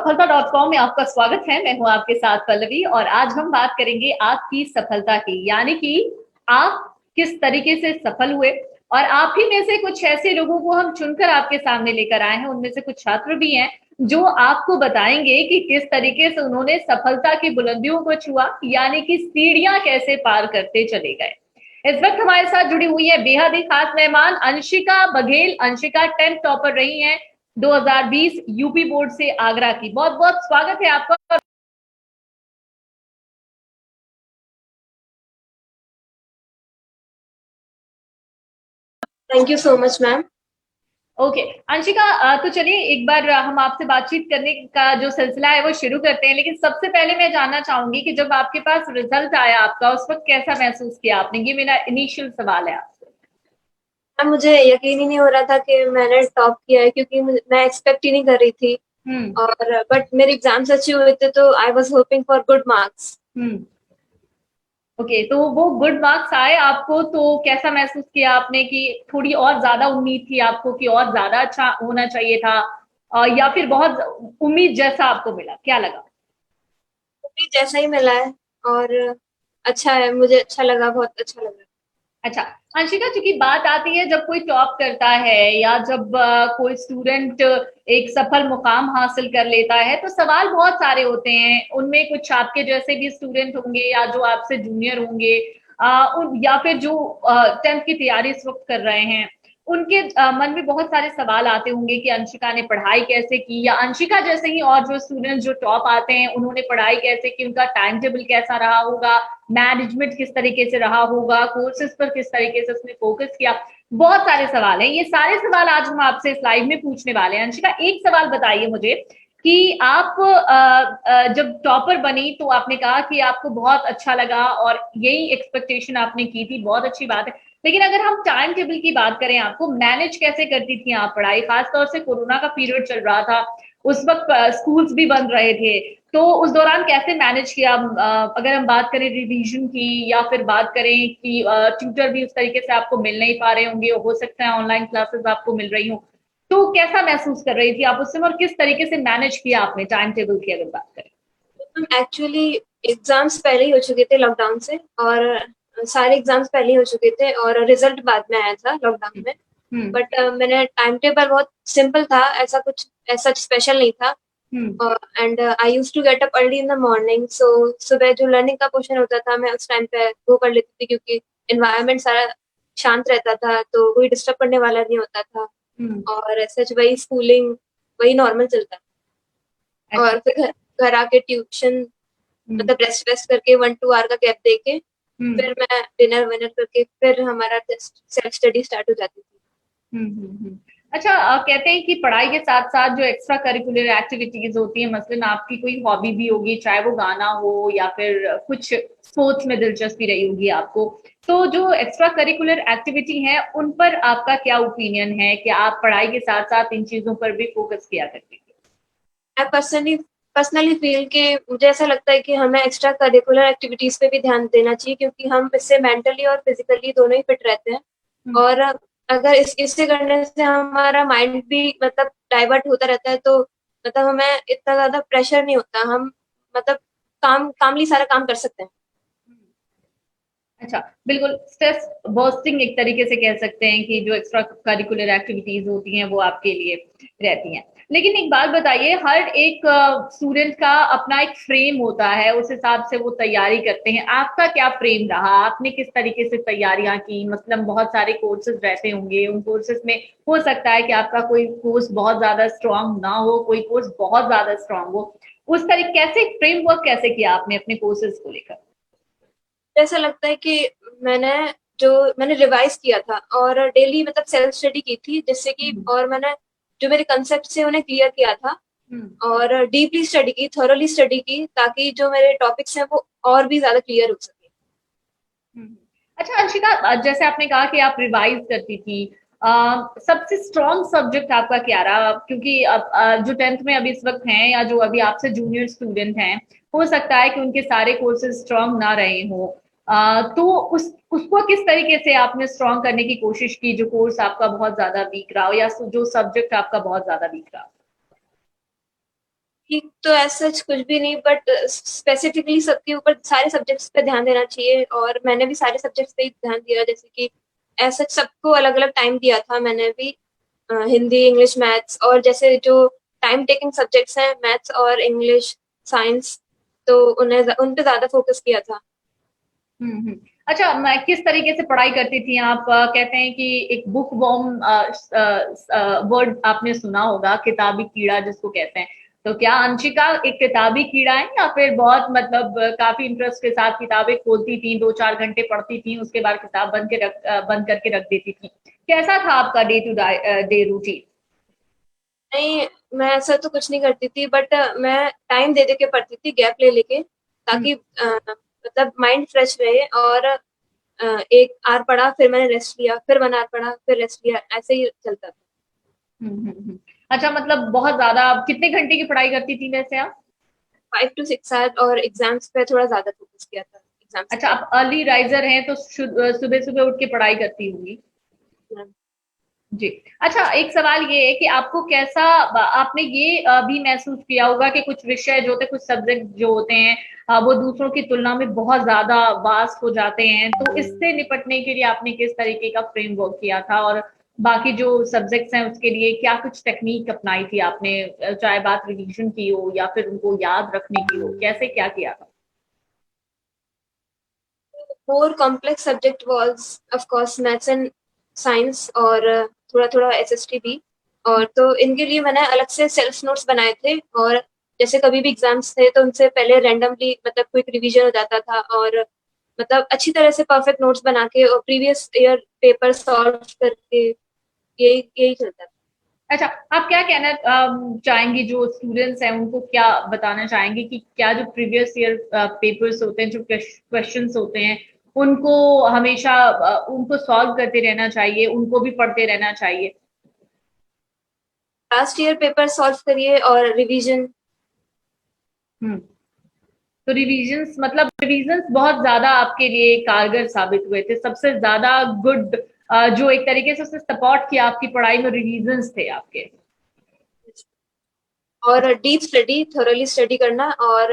सफलता.com में आपका स्वागत है। मैं हूं आपके साथ पल्लवी और आज हम बात करेंगे आपकी सफलता की, यानी कि आप किस तरीके से सफल हुए। और आप ही में से कुछ ऐसे लोगों को हम चुनकर आपके सामने लेकर आए हैं, उनमें से कुछ छात्र भी हैं जो आपको बताएंगे कि किस तरीके से उन्होंने सफलता की बुलंदियों को छुआ, यानी कि सीढ़ियां कैसे पार करते चले गए। इस वक्त हमारे साथ जुड़ी हुई है बेहद ही खास मेहमान अंशिका बघेल। अंशिका 10th टॉपर रही हैं 2020 यूपी बोर्ड से आगरा की। बहुत बहुत स्वागत है आपका। Thank you so much ma'am. Okay Anshika, तो चलिए एक बार हम आपसे बातचीत करने का जो सिलसिला है वो शुरू करते हैं। लेकिन सबसे पहले मैं जानना चाहूंगी कि जब आपके पास रिजल्ट आया आपका, उस वक्त कैसा महसूस किया आपने? ये मेरा इनिशियल सवाल है आपसे। मैम मुझे यकीन ही नहीं हो रहा था कि मैंने टॉप किया है, क्योंकि मैं एक्सपेक्ट ही नहीं कर रही थी। हम्म। और बट मेरे एग्जाम्स अच्छे हुए थे तो I was hoping for good marks. Hmm. Okay, तो वो गुड मार्क्स आए आपको तो कैसा महसूस किया आपने? कि थोड़ी और ज्यादा उम्मीद थी आपको कि और ज्यादा अच्छा होना चाहिए था, या फिर बहुत उम्मीद जैसा आपको मिला? क्या लगा? भी जैसा ही मिला है। और अच्छा है, मुझे अच्छा लगा, बहुत अच्छा लगा। अच्छा अंशिका, चूंकि बात आती है जब कोई टॉप करता है या जब कोई स्टूडेंट एक सफल मुकाम हासिल कर लेता है तो सवाल बहुत सारे होते हैं। उनमें कुछ आपके जैसे भी स्टूडेंट होंगे या जो आपसे जूनियर होंगे, या फिर जो 10th की तैयारी इस वक्त कर रहे हैं, उनके मन में बहुत सारे सवाल आते होंगे कि अंशिका ने पढ़ाई कैसे की, या अंशिका जैसे ही और जो स्टूडेंट जो टॉप आते हैं उन्होंने पढ़ाई कैसे की, उनका टाइम टेबल कैसा रहा होगा, मैनेजमेंट किस तरीके से रहा होगा, कोर्सेज पर किस तरीके से उसने फोकस किया। बहुत सारे सवाल हैं। ये सारे सवाल आज हम आपसे इस लाइव में पूछने वाले हैं। अंशिका, एक सवाल बताइए मुझे कि आप जब टॉपर बनी तो आपने कहा कि आपको बहुत अच्छा लगा और यही एक्सपेक्टेशन आपने की थी, बहुत अच्छी बात है। लेकिन अगर हम टाइम टेबल की बात करें, आपको मैनेज कैसे करती थी आप पढ़ाई? खासतौर से कोरोना का पीरियड चल रहा था, उस वक्त स्कूल्स भी बंद रहे थे, तो उस दौरान कैसे मैनेज किया? अगर हम बात करें रिवीजन की, या फिर बात करें कि ट्यूटर भी उस तरीके से आपको मिल नहीं पा रहे होंगे, हो सकता है ऑनलाइन क्लासेस आपको मिल रही हो, तो कैसा महसूस कर रही थी आप उस समय और किस तरीके से मैनेज किया आपने टाइम टेबल की अगर बात करें? एक्चुअली एग्जाम्स पहले ही हो चुके थे लॉकडाउन से, और सारे एग्जाम्स पहले ही हो चुके थे और रिजल्ट बाद में आया था लॉकडाउन में। हम्म। बट मैंने टाइम टेबल बहुत सिंपल था, ऐसा कुछ ऐसा स्पेशल नहीं था। Hmm. And I used to get up early in the morning, so सुबह जो लर्निंग का पोर्शन होता था मैं उस टाइम पे वो कर लेती थी, क्योंकि एनवायरनमेंट सारा शांत रहता था तो कोई डिस्टर्ब करने वाला नहीं होता था। हम्म। और सच वही स्कूलिंग, वही नॉर्मल चलता था। अच्छा। और फिर घर घर आके ट्यूशन, हम्म। मतलब रेस्ट वेस्ट करके 1-2 आवर का गैप दे के हम्म। फिर मैं डिनर विनर करके फिर हमारा सेल्फ स्टडी स्टार्ट हो जाती थी। अच्छा, कहते हैं कि पढ़ाई के साथ साथ जो एक्स्ट्रा करिकुलर एक्टिविटीज होती है, मसलन आपकी कोई हॉबी भी होगी, चाहे वो गाना हो या फिर कुछ स्पोर्ट्स में दिलचस्पी रही होगी आपको, तो जो एक्स्ट्रा करिकुलर एक्टिविटी है उन पर आपका क्या ओपिनियन है कि आप पढ़ाई के साथ साथ इन चीजों पर भी फोकस किया करती थी? मैं पर्सनली फील कि मुझे ऐसा लगता है कि हमें एक्स्ट्रा करिकुलर एक्टिविटीज पे भी ध्यान देना चाहिए, क्योंकि हम इससे मेंटली और फिजिकली दोनों ही फिट रहते हैं। हम्म। और अगर इससे करने से हमारा माइंड भी मतलब डाइवर्ट होता रहता है, तो मतलब हमें इतना ज्यादा प्रेशर नहीं होता, हम मतलब कामली सारा काम कर सकते हैं। अच्छा, बिल्कुल स्ट्रेस बर्स्टिंग एक तरीके से कह सकते हैं कि जो एक्स्ट्रा करिकुलर एक्टिविटीज होती हैं वो आपके लिए रहती हैं। लेकिन एक बात बताइए, हर एक स्टूडेंट का अपना एक फ्रेम होता है, उस हिसाब से वो तैयारी करते हैं। आपका क्या फ्रेम रहा? आपने किस तरीके से तैयारियां की? मतलब बहुत सारे कोर्सेज रहते होंगे, उन कोर्सेज में हो सकता है कि आपका कोई कोर्स बहुत ज्यादा स्ट्रांग ना हो, कोई कोर्स बहुत ज्यादा स्ट्रांग हो। उस तरीके कैसे फ्रेमवर्क कैसे किया आपने अपने कोर्सेज को लेकर? ऐसा लगता है कि मैंने मैंने रिवाइज किया था और डेली मतलब सेल्फ स्टडी की थी, जिससे कि हम्म। और मैंने जो मेरे कंसेप्ट थे उन्हें क्लियर किया था। हम्म। और डीपली स्टडी की, थॉरोली स्टडी की, ताकि जो मेरे टॉपिक्स हैं वो और भी ज्यादा क्लियर हो सके। हम्म। अच्छा अंशिका, जैसे आपने कहा कि आप रिवाइज करती थी, सबसे स्ट्रॉन्ग सब्जेक्ट आपका क्या रहा? क्योंकि अब जो 10th में अभी इस वक्त हैं या जो अभी आपसे जूनियर स्टूडेंट हैं, हो सकता है कि उनके सारे कोर्सेज स्ट्रॉन्ग ना रहे हो, तो उसको किस तरीके से आपने स्ट्रॉन्ग करने की कोशिश की, जो कोर्स आपका बहुत ज्यादा वीक रहा हो या जो सब्जेक्ट आपका बहुत ज्यादा वीक रहा? ठीक तो ऐसा कुछ भी नहीं, बट स्पेसिफिकली सबके ऊपर सारे सब्जेक्ट्स पे ध्यान देना चाहिए, और मैंने भी सारे सब्जेक्ट्स पे ही ध्यान दिया। जैसे कि ऐसा सबको अलग अलग टाइम दिया था मैंने भी, हिंदी, इंग्लिश, मैथ्स, और जैसे जो टाइम टेकिंग सब्जेक्ट्स हैं मैथ्स और इंग्लिश, साइंस, तो उन्हें उन पे ज्यादा फोकस किया था। हम्म। अच्छा, मैं किस तरीके से पढ़ाई करती थी आप? कहते हैं कि एक बुक वॉर्म वर्ड आपने सुना होगा, किताबी कीड़ा जिसको कहते हैं। तो क्या अंशिका एक किताबी कीड़ा है, या फिर बहुत मतलब काफी इंटरेस्ट के साथ किताबें खोलती थी, 2-4 घंटे पढ़ती थी, उसके बाद किताब बंद करके रख देती थी? कैसा था आपका डे टू डे रूटीन? नहीं, मैं ऐसा तो कुछ नहीं करती थी, बट मैं टाइम दे दे के पढ़ती थी, गैप ले लेके, ताकि मतलब माइंड फ्रेश रहे। और 1 आवर पढ़ा, फिर मैंने रेस्ट लिया, फिर 1 आवर पढ़ा, फिर रेस्ट लिया, ऐसे ही चलता था। अच्छा, मतलब बहुत ज्यादा कितने घंटे की पढ़ाई करती थी वैसे आप? 5 to 6 आवर, और एग्जाम्स पे थोड़ा ज्यादा फोकस किया था, एग्जाम से अच्छा, पहले। आप अर्ली राइजर हैं तो सुबह सुबह उठ के पढ़ाई करती होंगी। हाँ। जी। अच्छा, एक सवाल ये है कि आपको कैसा, आपने ये भी महसूस किया होगा कि कुछ विषय जो होते हैं, कुछ सब्जेक्ट जो होते हैं, वो दूसरों की तुलना में बहुत ज्यादा वास्ट हो जाते हैं, तो इससे निपटने के लिए आपने किस तरीके का फ्रेमवर्क किया था? और बाकी जो सब्जेक्ट्स हैं उसके लिए क्या कुछ टेक्निक अपनाई थी आपने? चाहे बात रिवीजन की हो या फिर उनको याद रखने की हो, कैसे क्या किया था? More complex subject was of course maths and science, और थोड़ा थोड़ा एसएसटी भी। और तो इनके लिए मैंने अलग से सेल्फ नोट्स बनाए थे, और जैसे कभी भी एग्जाम्स थे तो उनसे पहले रैंडमली मतलब क्विक रिवीजन हो जाता था, और मतलब अच्छी तरह से परफेक्ट नोट्स बना के और प्रीवियस ईयर पेपर सॉल्व करके, यही यही चलता था। अच्छा, आप क्या कहना चाहेंगी, जो स्टूडेंट्स हैं उनको क्या बताना चाहेंगे कि क्या जो प्रीवियस ईयर पेपर्स होते हैं, जो क्वेश्चंस होते हैं, उनको हमेशा उनको सॉल्व करते रहना चाहिए, उनको भी पढ़ते रहना चाहिए? लास्ट ईयर पेपर सॉल्व करिए और रिवीजन। हम्म। तो रिवीजन्स, मतलब रिवीजन्स बहुत ज्यादा आपके लिए कारगर साबित हुए थे, सबसे ज्यादा गुड जो एक तरीके से उसने सपोर्ट किया आपकी पढ़ाई में, रिवीजन्स थे आपके? और डीप स्टडी, थोरली स्टडी करना, और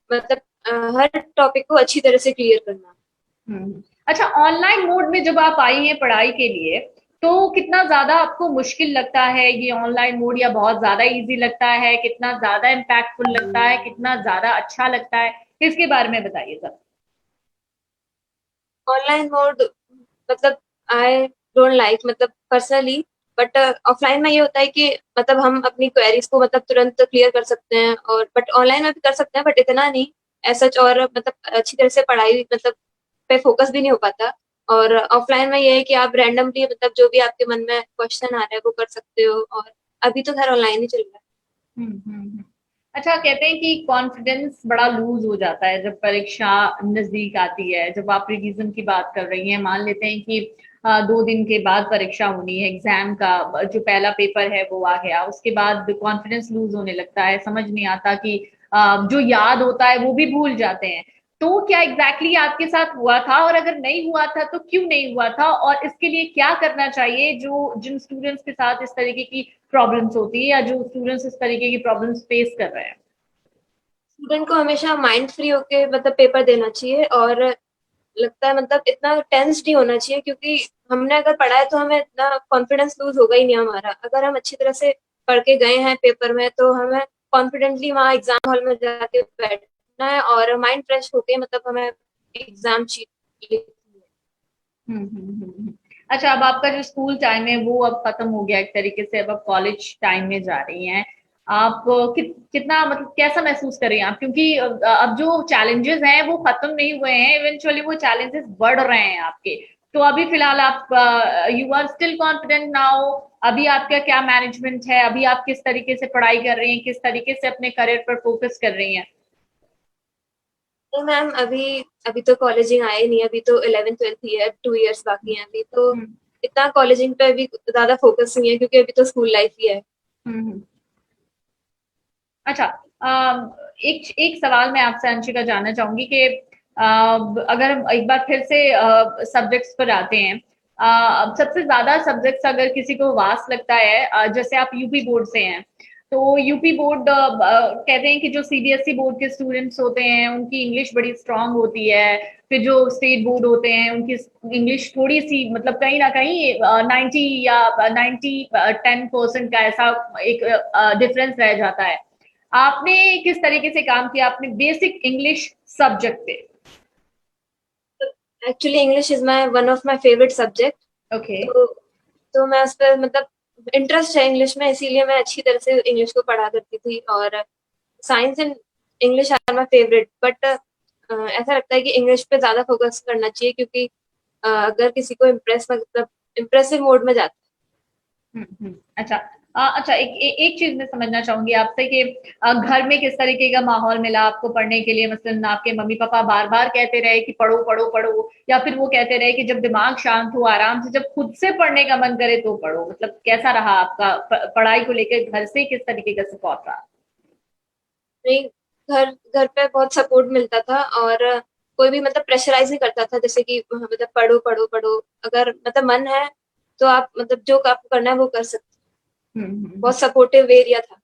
मतलब हर टॉपिक को अच्छी तरह से क्लियर करना। अच्छा, ऑनलाइन मोड में जब आप आई हैं पढ़ाई के लिए, तो कितना ज्यादा आपको मुश्किल लगता है ये ऑनलाइन मोड, या बहुत ज्यादा इजी लगता है? कितना ज्यादा इम्पैक्टफुल लगता है, कितना ज्यादा अच्छा लगता है? इसके बारे में बताइए सर। ऑनलाइन मोड मतलब आई डोंट लाइक, मतलब पर्सनली। बट ऑफलाइन में ये होता है कि मतलब हम अपनी क्वेरीज को मतलब तुरंत क्लियर कर सकते हैं, और बट ऑनलाइन में भी कर सकते हैं, बट इतना नहीं ऐसा। और मतलब अच्छी तरह से पढ़ाई मतलब पे फोकस भी नहीं हो पाता। और ऑफलाइन में ये है कि आप रैंडमली मतलब जो भी आपके मन में क्वेश्चन आ रहा है वो कर सकते हो, और अभी तो खैर ऑनलाइन ही चल रहा है। अच्छा, कहते हैं कि कॉन्फिडेंस बड़ा लूज हो जाता है जब परीक्षा नजदीक आती है। जब आप रिवीजन की बात कर रही हैं, मान लेते हैं कि 2 दिन के बाद परीक्षा होनी है, एग्जाम का जो पहला पेपर है वो आ गया, उसके बाद कॉन्फिडेंस लूज होने लगता है, समझ नहीं आता कि जो याद होता है वो भी भूल जाते हैं। तो क्या एग्जैक्टली exactly आपके साथ हुआ था, और अगर नहीं हुआ था तो क्यों नहीं हुआ था, और इसके लिए क्या करना चाहिए जो जिन स्टूडेंट्स के साथ इस तरीके की प्रॉब्लम्स होती है, या जो स्टूडेंट्स इस तरीके की प्रॉब्लम्स फेस कर रहे हैं? स्टूडेंट को हमेशा माइंड फ्री होके मतलब पेपर देना चाहिए, और लगता है मतलब इतना टेंस नहीं होना चाहिए, क्योंकि हमने अगर पढ़ा है तो हमें इतना कॉन्फिडेंस लूज होगा ही नहीं हमारा। अगर हम अच्छी तरह से पढ़ के गए हैं पेपर में, तो हमें कॉन्फिडेंटली वहाँ एग्जाम हॉल में जाके बैठना है, और माइंड फ्रेश होके मतलब हमें एग्जाम शीट लिखनी है। अच्छा, अब आपका जो स्कूल टाइम है वो अब खत्म हो गया एक तरीके से, अब आप कॉलेज टाइम में जा रही हैं। आप कितना मतलब कैसा महसूस कर रही हैं आप? क्योंकि अब जो चैलेंजेस हैं वो खत्म नहीं हुए हैं, इवेंचुअली वो चैलेंजेस बढ़ रहे हैं आपके। तो अभी फिलहाल आप you are still confident now? अभी आपका क्या मैनेजमेंट है? अभी आप किस तरीके से पढ़ाई कर रही हैं, किस तरीके से अपने करियर पर फोकस कर रही हैं? तो मैम अभी अभी तो कॉलेजिंग आए नहीं, अभी तो 11th 12th ही है, 2 years बाकी हैं अभी तो। हम्म। इतना कॉलेजिंग पे अभी ज्यादा फोकस नहीं है, क्योंकि अभी तो स्कूल लाइफ ही है। हम्म। अच्छा, एक एक सवाल मैं आपसे अंशिका जानना चाहूंगी कि अगर हम एक बार फिर से सब्जेक्ट्स पर आते हैं, सबसे ज्यादा सब्जेक्ट्स अगर किसी को वास्ट लगता है, जैसे आप यूपी बोर्ड से हैं, तो यूपी बोर्ड कहते हैं कि जो सीबीएसई बोर्ड के स्टूडेंट्स होते हैं उनकी इंग्लिश बड़ी स्ट्रांग होती है, फिर जो स्टेट बोर्ड होते हैं उनकी इंग्लिश थोड़ी सी मतलब कहीं ना कहीं 90 या 90-10% का ऐसा एक डिफरेंस रह जाता है। आपने किस तरीके से काम किया अपने बेसिक इंग्लिश सब्जेक्ट पे? Actually English is my one of my favourite subject. Okay. तो मैं उस पर मतलब इंटरेस्ट है इंग्लिश में, इसीलिए मैं अच्छी तरह से इंग्लिश को पढ़ा करती थी। और science and English are my favourite, but ऐसा लगता है कि इंग्लिश पे ज्यादा फोकस करना चाहिए, क्योंकि अगर किसी को इम्प्रेस मतलब इम्प्रेसिव मोड में जाता अच्छा। अच्छा, एक चीज मैं समझना चाहूंगी आपसे कि घर में किस तरीके का माहौल मिला आपको पढ़ने के लिए? मसलन आपके मम्मी पापा बार बार कहते रहे कि पढ़ो पढ़ो पढ़ो, या फिर वो कहते रहे कि जब दिमाग शांत हो आराम से जब खुद से पढ़ने का मन करे तो पढ़ो? मतलब कैसा रहा आपका पढ़ाई को लेकर घर से किस तरीके का सपोर्ट रहा? नहीं, घर घर पे बहुत सपोर्ट मिलता था, और कोई भी मतलब प्रेशराइज नहीं करता था, जैसे कि मतलब पढ़ो पढ़ो पढ़ो। अगर मतलब मन है तो आप मतलब जो आपको करना है वो कर सकते हैं। बहुत सपोर्टिव एरिया था।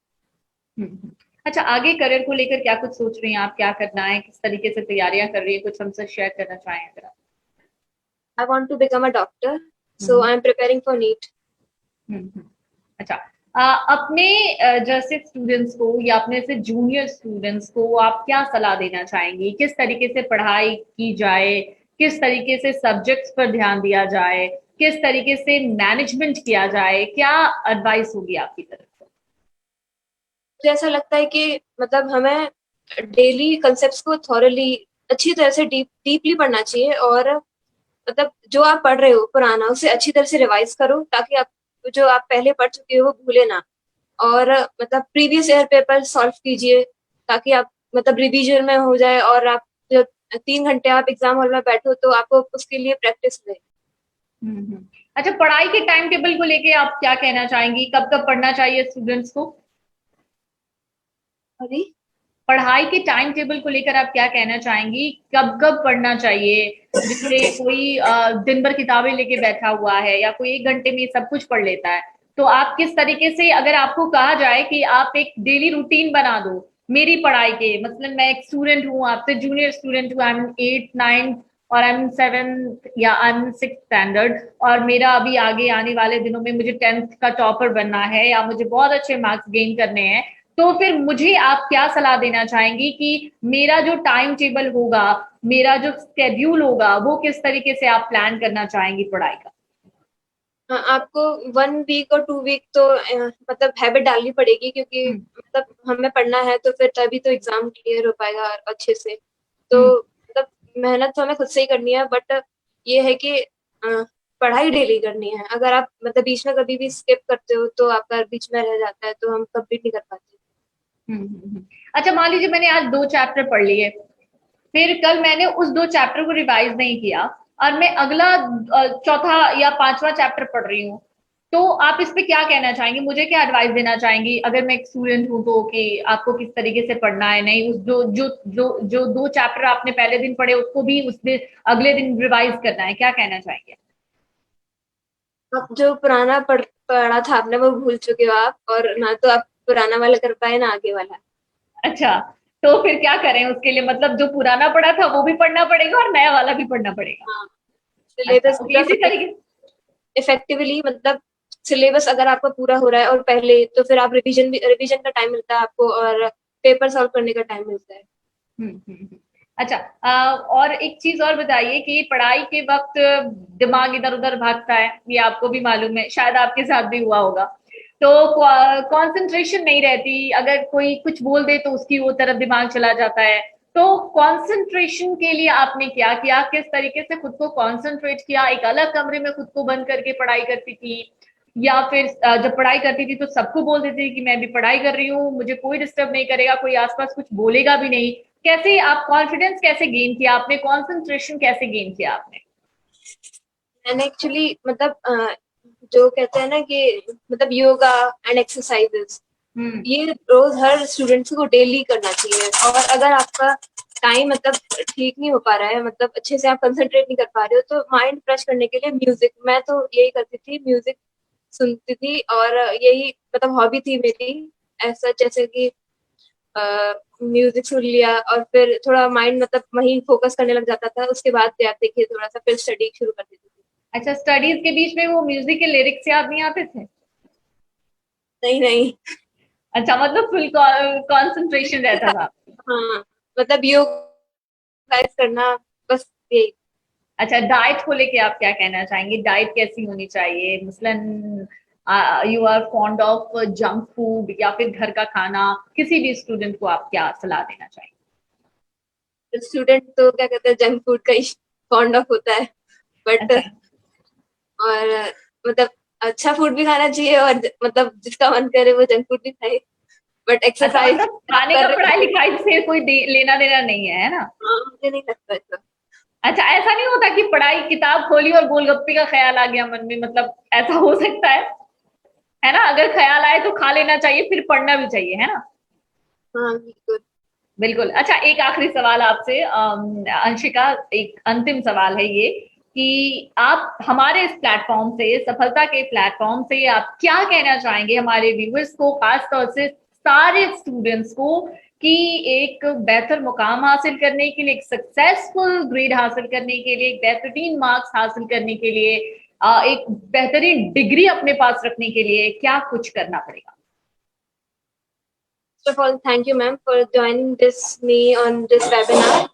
हम्म। अच्छा, आगे करियर को लेकर क्या कुछ सोच रही हैं आप? क्या करना है, किस तरीके से तैयारियां कर रही है? कुछ हमसे शेयर करना चाहें अगर आप? I want to become a doctor, so hmm. I am preparing for NEET. अच्छा। अपने जैसे स्टूडेंट्स को या अपने से जूनियर स्टूडेंट्स को आप क्या सलाह देना चाहेंगी? किस तरीके से पढ़ाई की जाए, किस तरीके से सब्जेक्ट्स पर ध्यान दिया जाए, किस तरीके से मैनेजमेंट किया जाए? क्या एडवाइस होगी आपकी तरफ से? मुझे ऐसा लगता है कि मतलब हमें डेली कंसेप्ट्स को थॉरली अच्छी तरह से डीपली पढ़ना चाहिए, और मतलब जो आप पढ़ रहे हो पुराना उसे अच्छी तरह से रिवाइज करो, ताकि आप जो आप पहले पढ़ चुके हो वो भूले ना। और मतलब प्रीवियस ईयर पेपर सॉल्व कीजिए, ताकि आप मतलब रिवीजन में हो जाए, और आप जब 3 घंटे आप एग्जाम हॉल में बैठो तो आपको उसके लिए प्रैक्टिस रहे। अच्छा, पढ़ाई के टाइम टेबल को लेके आप क्या कहना चाहेंगी? कब कब पढ़ना चाहिए स्टूडेंट्स को? अरे, पढ़ाई के टाइम टेबल को लेकर आप क्या कहना चाहेंगी? कब कब पढ़ना चाहिए? जैसे कोई दिन भर किताबें लेके बैठा हुआ है या कोई 1 घंटे में सब कुछ पढ़ लेता है, तो आप किस तरीके से, अगर आपको कहा जाए कि आप एक डेली रूटीन बना दो मेरी पढ़ाई के, मतलब मैं एक स्टूडेंट हूँ, आपसे जूनियर स्टूडेंट हूँ, आई एम 8 9 और आई एम 7 या आई एम 6 स्टैंडर्ड, और मेरा अभी आगे आने वाले दिनों में मुझे 10th का टॉपर बनना है या मुझे बहुत अच्छे मार्क्स गेन करने हैं, तो फिर मुझे आप क्या सलाह देना चाहेंगी कि मेरा जो टाइम टेबल होगा, मेरा जो स्केड्यूल होगा, वो किस तरीके से आप प्लान करना चाहेंगी पढ़ाई का? हाँ, आपको 1 वीक और 2 वीक तो मतलब हैबिट डालनी पड़ेगी, क्योंकि हम्म। मतलब हमें पढ़ना है तो फिर तभी तो एग्जाम क्लियर हो पाएगा अच्छे से। तो हम्म। मतलब मेहनत तो हमें खुद से ही करनी है, बट ये है कि पढ़ाई डेली करनी है। अगर आप मतलब बीच में कभी भी स्किप करते हो तो आपका बीच में रह जाता है, तो हम कंप्लीट नहीं कर पाते। अच्छा, मान लीजिए मैंने आज 2 चैप्टर पढ़ लिए, फिर कल मैंने उस 2 चैप्टर को रिवाइज नहीं किया और मैं अगला चौथा या पांचवा चैप्टर पढ़ रही हूँ, तो आप इस पे क्या कहना चाहेंगी? मुझे क्या एडवाइस देना चाहेंगी अगर मैं एक स्टूडेंट हूँ तो, कि आपको किस तरीके से पढ़ना है? नहीं, उस जो जो जो जो 2 चैप्टर आपने पहले दिन पढ़े उसको भी उस दिन अगले दिन रिवाइज करना है, क्या कहना चाहेंगे? आप जो पुराना पढ़ा था आपने वो भूल चुके हो आप, और ना तो आप पुराना वाला कर पाए ना आगे वाला। अच्छा, तो फिर क्या करें उसके लिए? मतलब जो पुराना पढ़ा था वो भी पढ़ना पड़ेगा और नया वाला भी पढ़ना पड़ेगा? हाँ, अच्छा, सिलेबस ओके, इसी मतलब तरीके। इफेक्टिवली मतलब सिलेबस अगर आपका पूरा हो रहा है और पहले, तो फिर आप रिवीजन का टाइम मिलता है आपको, और पेपर सॉल्व करने का टाइम मिलता है। हम्म। अच्छा, और एक चीज और बताइए कि पढ़ाई के वक्त दिमाग इधर उधर भागता है, ये आपको भी मालूम है, शायद आपके साथ भी हुआ होगा, तो कंसंट्रेशन नहीं रहती, अगर कोई कुछ बोल दे तो उसकी वो तरफ दिमाग चला जाता है, तो कंसंट्रेशन के लिए आपने क्या किया? किस तरीके से खुद को कंसंट्रेट किया? एक अलग कमरे में खुद को बंद करके पढ़ाई करती थी, या फिर जब पढ़ाई करती थी तो सबको बोल देती थी कि मैं भी पढ़ाई कर रही हूँ, मुझे कोई डिस्टर्ब नहीं करेगा, कोई आसपास कुछ बोलेगा भी नहीं? कैसे आप कॉन्फिडेंस कैसे गेन किया आपने? कॉन्सेंट्रेशन कैसे गेन किया आपने? मैंने एक्चुअली मतलब जो कहते हैं ना कि मतलब योगा एंड एक्सरसाइजेस, हम्म। ये रोज हर स्टूडेंट्स को डेली करना चाहिए। और अगर आपका टाइम मतलब ठीक नहीं हो पा रहा है, मतलब अच्छे से आप कंसंट्रेट नहीं कर पा रहे हो, तो माइंड फ्रेश करने के लिए म्यूजिक, मैं तो यही करती थी, म्यूजिक सुनती थी, और यही मतलब हॉबी थी मेरी ऐसा जैसे कि म्यूजिक सुन लिया और फिर थोड़ा माइंड मतलब वहीं फोकस करने लग जाता था, उसके बाद फिर आप देखिए थोड़ा सा फिर स्टडी शुरू कर देती थी। अच्छा, स्टडीज के बीच में वो म्यूजिक के लिरिक्स याद नहीं आते थे? नहीं नहीं। अच्छा, मतलब फुल कंसंट्रेशन रहता था। हाँ, मतलब योगा करना, बस यही। अच्छा, डाइट को लेके आप क्या कहना चाहेंगे? डाइट कैसी होनी चाहिए? मसलन you are fond of junk food या फिर घर का खाना? किसी भी स्टूडेंट को आप क्या सलाह देना चाहेंगे? स्टूडेंट तो क्या कहते हैं, जंक फूड का ही फॉन्ड ऑफ होता है, बट अच्छा। और मतलब अच्छा फूड भी खाना चाहिए और मतलब जिसका मन करे वो जंक फूड भी खाए, बट अच्छा, एक्सरसाइज मतलब आप खाने का कर रहे पढ़ाई हो। लिखाई से कोई लेना देना नहीं है ना? हाँ, मुझे नहीं लगता ऐसा। अच्छा, ऐसा नहीं होता कि पढ़ाई किताब खोली और गोलगप्पे का ख्याल आ गया मन में, मतलब ऐसा हो सकता है ना? अगर ख्याल आए तो खा लेना चाहिए, फिर पढ़ना भी चाहिए, है ना? हाँ बिल्कुल। बिल्कुल। अच्छा, एक आखिरी सवाल आपसे अंशिका, एक अंतिम सवाल है ये कि आप हमारे इस प्लेटफॉर्म से, सफलता के प्लेटफॉर्म से आप क्या कहना चाहेंगे हमारे व्यूअर्स को, खास तौर से सारे स्टूडेंट्स को, कि एक बेहतर मुकाम हासिल करने के लिए, एक सक्सेसफुल ग्रेड हासिल करने के लिए, एक बेहतरीन मार्क्स हासिल करने के लिए, एक बेहतरीन डिग्री अपने पास रखने के लिए क्या कुछ करना पड़ेगा? First of all, thank you, ma'am, for joining me on this webinar.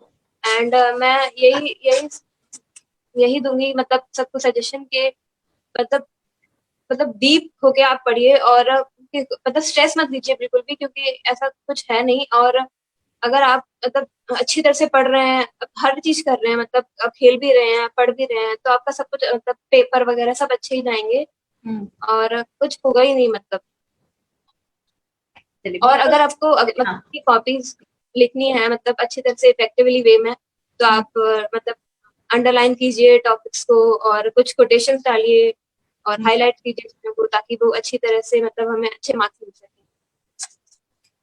And मैं यही यही यही दूंगी मतलब सबको सजेशन के मतलब डीप होके आप पढ़िए और मतलब स्ट्रेस मत लीजिए बिल्कुल भी, क्योंकि ऐसा कुछ है नहीं। और अगर आप मतलब अच्छी तरह से पढ़ रहे हैं, हर चीज कर रहे हैं, मतलब आप खेल भी रहे हैं, पढ़ भी रहे हैं, तो आपका सब कुछ मतलब पेपर वगैरह सब अच्छे ही जाएंगे हम्म। और कुछ होगा ही नहीं मतलब। चलिए, और बहुत अगर बहुत। आपको हाँ। मतलब कॉपीज लिखनी है मतलब अच्छी तरह से इफेक्टिवली वे में, तो हम्म। आप मतलब अंडरलाइन कीजिए टॉपिक्स को और कुछ कोटेशंस डालिए और हम्म। हाईलाइट कीजिए चीजों को, ताकि वो अच्छी तरह से मतलब हमें अच्छे मार्क्स मिल सके।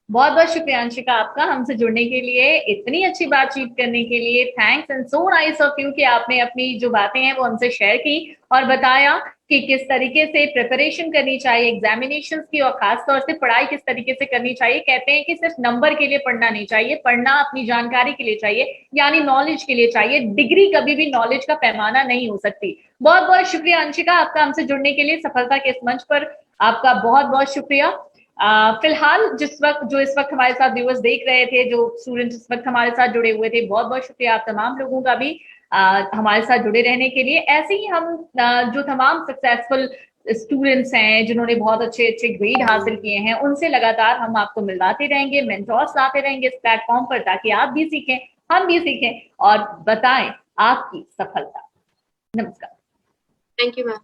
बहुत बहुत शुक्रिया अंशिका आपका, हमसे जुड़ने के लिए, इतनी अच्छी बातचीत करने के लिए। Thanks and so nice of you कि आपने अपनी जो बातें हैं वो हमसे शेयर की और बताया कि किस तरीके से प्रिपरेशन करनी चाहिए एग्जामिनेशंस की, और खास तौर से पढ़ाई किस तरीके से करनी चाहिए। कहते हैं कि सिर्फ नंबर के लिए पढ़ना नहीं चाहिए, पढ़ना अपनी जानकारी के लिए चाहिए, यानी नॉलेज के लिए चाहिए। डिग्री कभी भी नॉलेज का पैमाना नहीं हो सकती। बहुत बहुत शुक्रिया अंशिका आपका हमसे जुड़ने के लिए, सफलता के इस मंच पर आपका बहुत बहुत शुक्रिया। फिलहाल जो इस वक्त हमारे साथ व्यूअर्स देख रहे थे, जो स्टूडेंट्स इस वक्त हमारे साथ जुड़े हुए थे, बहुत बहुत शुक्रिया आप तमाम लोगों का भी हमारे साथ जुड़े रहने के लिए। ऐसे ही हम जो तमाम सक्सेसफुल स्टूडेंट्स हैं जिन्होंने बहुत अच्छे अच्छे ग्रेड हासिल किए हैं, उनसे लगातार हम आपको मिलवाते रहेंगे, मेंटोर्स लाते रहेंगे इस प्लेटफॉर्म पर, ताकि आप भी सीखें, हम भी सीखें और बताएं आपकी सफलता। नमस्कार। Thank you ma'am.